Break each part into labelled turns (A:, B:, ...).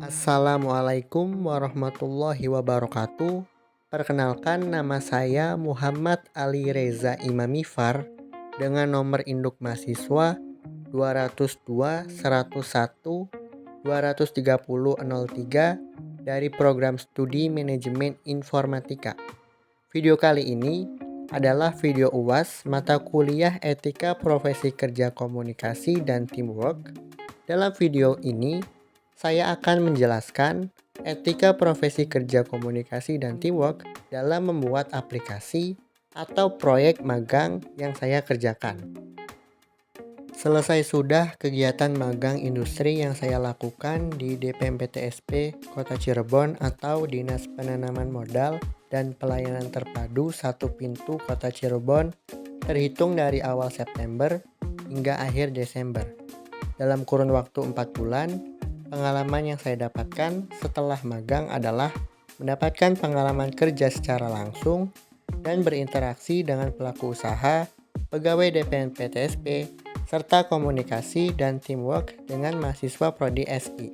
A: Assalamualaikum warahmatullahi wabarakatuh. Perkenalkan, nama saya Muhammad Ali Reza Imamifar dengan nomor induk mahasiswa 202 101 23003 dari program studi manajemen informatika. Video kali ini adalah video UAS mata kuliah etika profesi kerja komunikasi dan teamwork. Dalam video ini saya akan menjelaskan etika profesi kerja komunikasi dan teamwork dalam membuat aplikasi atau proyek magang yang saya kerjakan. Selesai sudah kegiatan magang industri yang saya lakukan di DPMPTSP Kota Cirebon atau Dinas Penanaman Modal dan Pelayanan Terpadu Satu Pintu Kota Cirebon terhitung dari awal September hingga akhir Desember. Dalam kurun waktu 4 bulan, pengalaman yang saya dapatkan setelah magang adalah mendapatkan pengalaman kerja secara langsung dan berinteraksi dengan pelaku usaha, pegawai DPMPTSP, serta komunikasi dan teamwork dengan mahasiswa Prodi SI.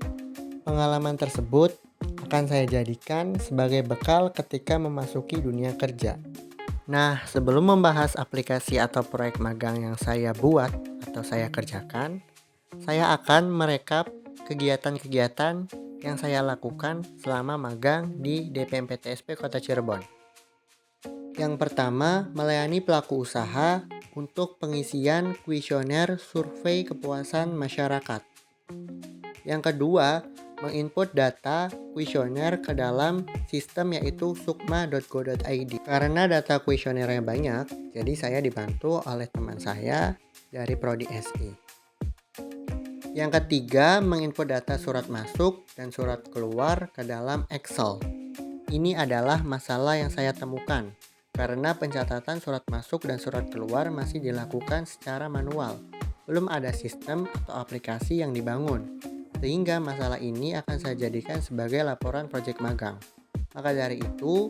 A: Pengalaman tersebut akan saya jadikan sebagai bekal ketika memasuki dunia kerja. Nah, sebelum membahas aplikasi atau proyek magang yang saya buat atau saya kerjakan, saya akan merekap kegiatan-kegiatan yang saya lakukan selama magang di DPMPTSP Kota Cirebon. Yang pertama, melayani pelaku usaha untuk pengisian kuesioner survei kepuasan masyarakat. Yang kedua, menginput data kuesioner ke dalam sistem yaitu sukma.go.id. Karena data kuesionernya banyak, jadi saya dibantu oleh teman saya dari Prodi SI. Yang ketiga, menginput data surat masuk dan surat keluar ke dalam Excel. Ini adalah masalah yang saya temukan karena pencatatan surat masuk dan surat keluar masih dilakukan secara manual. Belum ada sistem atau aplikasi yang dibangun, sehingga masalah ini akan saya jadikan sebagai laporan proyek magang. Maka dari itu,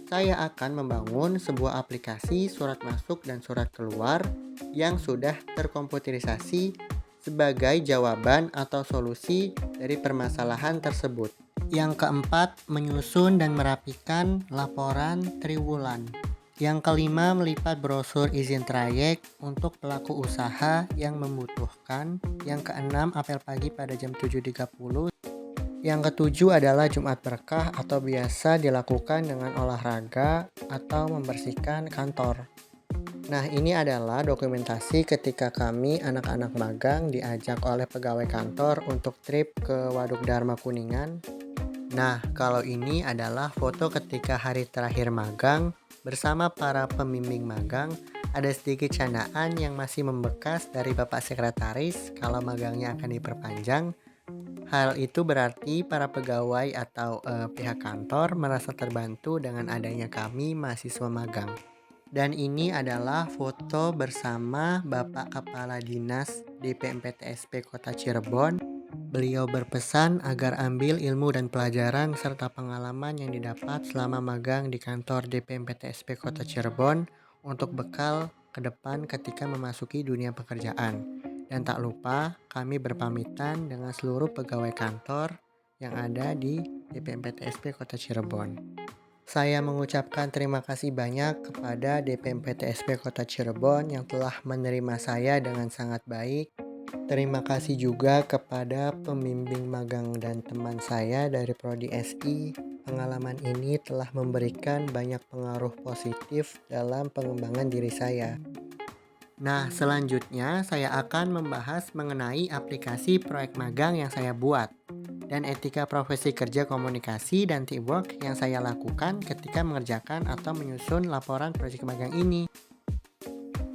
A: saya akan membangun sebuah aplikasi surat masuk dan surat keluar yang sudah terkomputerisasi sebagai jawaban atau solusi dari permasalahan tersebut. Yang keempat, menyusun dan merapikan laporan triwulan. Yang kelima, melipat brosur izin trayek untuk pelaku usaha yang membutuhkan. Yang keenam, apel pagi pada jam 7.30. Yang ketujuh adalah Jumat Berkah atau biasa dilakukan dengan olahraga atau membersihkan kantor. Nah, ini adalah dokumentasi ketika kami anak-anak magang diajak oleh pegawai kantor untuk trip ke Waduk Dharma Kuningan. Nah, kalau ini adalah foto ketika hari terakhir magang bersama para pembimbing magang. Ada sedikit candaan yang masih membekas dari Bapak Sekretaris kalau magangnya akan diperpanjang. Hal itu berarti para pegawai atau pihak kantor merasa terbantu dengan adanya kami mahasiswa magang. Dan ini adalah foto bersama Bapak Kepala Dinas DPMPTSP Kota Cirebon. Beliau berpesan agar ambil ilmu dan pelajaran serta pengalaman yang didapat selama magang di kantor DPMPTSP Kota Cirebon untuk bekal ke depan ketika memasuki dunia pekerjaan. Dan tak lupa kami berpamitan dengan seluruh pegawai kantor yang ada di DPMPTSP Kota Cirebon. Saya mengucapkan terima kasih banyak kepada DPMPTSP Kota Cirebon yang telah menerima saya dengan sangat baik. Terima kasih juga kepada pembimbing magang dan teman saya dari Prodi SI. Pengalaman ini telah memberikan banyak pengaruh positif dalam pengembangan diri saya. Nah, selanjutnya saya akan membahas mengenai aplikasi proyek magang yang saya buat dan etika profesi kerja komunikasi dan teamwork yang saya lakukan ketika mengerjakan atau menyusun laporan proyek magang ini.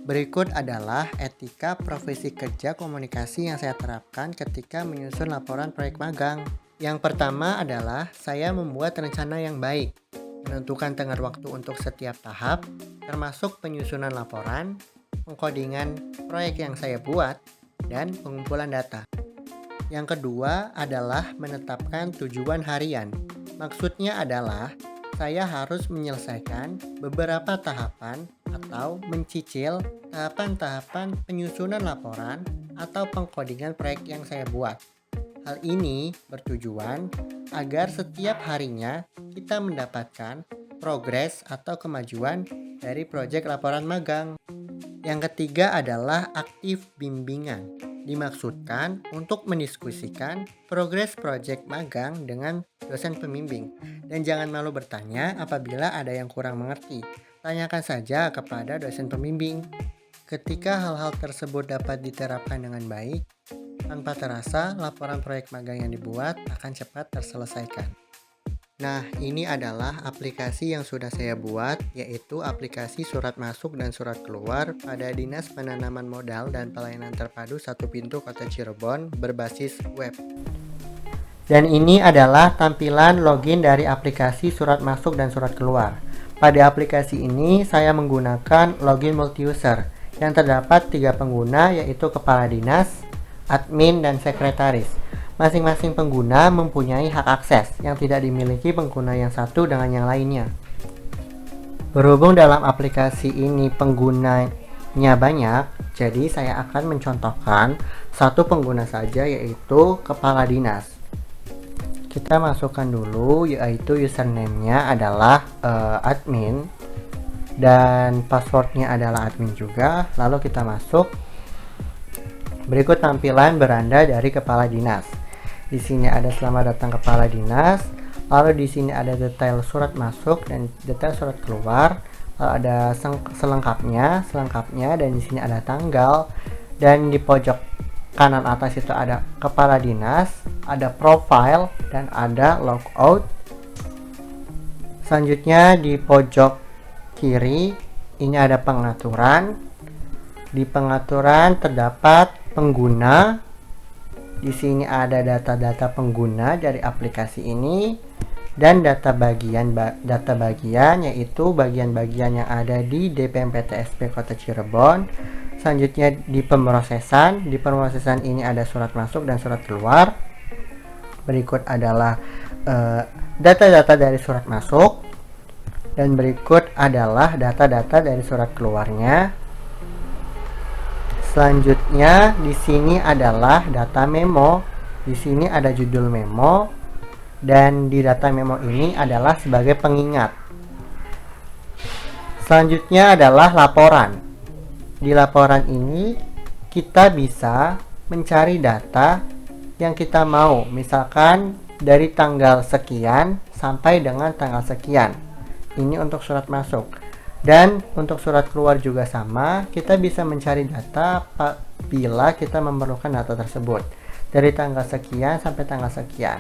A: Berikut adalah etika profesi kerja komunikasi yang saya terapkan ketika menyusun laporan proyek magang. Yang pertama adalah saya membuat rencana yang baik, menentukan tenggat waktu untuk setiap tahap, termasuk penyusunan laporan, pengkodingan proyek yang saya buat, dan pengumpulan data. Yang kedua adalah menetapkan tujuan harian. Maksudnya adalah saya harus menyelesaikan beberapa tahapan atau mencicil tahapan-tahapan penyusunan laporan atau pengkodingan proyek yang saya buat. Hal ini bertujuan agar setiap harinya kita mendapatkan progres atau kemajuan dari proyek laporan magang. Yang ketiga adalah aktif bimbingan. Dimaksudkan untuk mendiskusikan progres proyek magang dengan dosen pembimbing. Dan jangan malu bertanya apabila ada yang kurang mengerti. Tanyakan saja kepada dosen pembimbing. Ketika hal-hal tersebut dapat diterapkan dengan baik, tanpa terasa laporan proyek magang yang dibuat akan cepat terselesaikan. Nah, ini adalah aplikasi yang sudah saya buat, yaitu aplikasi surat masuk dan surat keluar pada Dinas Penanaman Modal dan Pelayanan Terpadu Satu Pintu Kota Cirebon berbasis web. Dan ini adalah tampilan login dari aplikasi surat masuk dan surat keluar. Pada aplikasi ini saya menggunakan login multi-user yang terdapat 3 pengguna, yaitu kepala dinas, admin, dan sekretaris. Masing-masing pengguna mempunyai hak akses yang tidak dimiliki pengguna yang satu dengan yang lainnya. Berhubung dalam aplikasi ini penggunanya banyak, jadi saya akan mencontohkan satu pengguna saja, yaitu kepala dinas. Kita masukkan dulu, yaitu username-nya adalah admin dan passwordnya adalah admin juga. Lalu kita masuk. Berikut tampilan beranda dari kepala dinas. Di sini ada selamat datang kepala dinas. Lalu di sini ada detail surat masuk dan detail surat keluar. Lalu ada selengkapnya, dan di sini ada tanggal. Dan di pojok kanan atas itu ada kepala dinas, ada profile, dan ada logout. Selanjutnya di pojok kiri ini ada pengaturan. Di pengaturan terdapat pengguna. Di sini ada data-data pengguna dari aplikasi ini dan data bagian yaitu bagian-bagian yang ada di DPMPTSP Kota Cirebon. Selanjutnya di pemrosesan. Di pemrosesan ini ada surat masuk dan surat keluar. Berikut adalah data-data dari surat masuk dan berikut adalah data-data dari surat keluarnya. Selanjutnya di sini adalah data memo. Di sini ada judul memo dan di data memo ini adalah sebagai pengingat. Selanjutnya adalah laporan. Di laporan ini kita bisa mencari data yang kita mau, misalkan dari tanggal sekian sampai dengan tanggal sekian. Ini untuk surat masuk. Dan untuk surat keluar juga sama, kita bisa mencari data apabila kita memerlukan data tersebut dari tanggal sekian sampai tanggal sekian.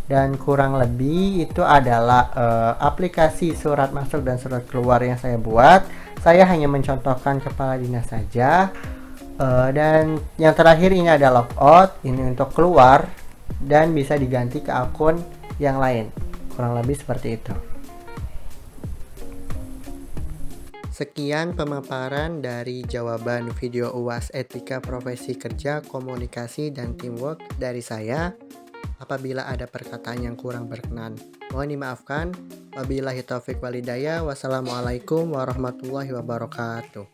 A: Dan kurang lebih itu adalah aplikasi surat masuk dan surat keluar yang saya buat. Saya hanya mencontohkan kepala dinas saja. Dan yang terakhir ini ada logout, ini untuk keluar dan bisa diganti ke akun yang lain. Kurang lebih seperti itu. Sekian pemaparan dari jawaban video UAS Etika Profesi Kerja, Komunikasi, dan Teamwork dari saya. Apabila ada perkataan yang kurang berkenan, mohon dimaafkan. Wabillahi taufiq walhidayah. Wassalamualaikum warahmatullahi wabarakatuh.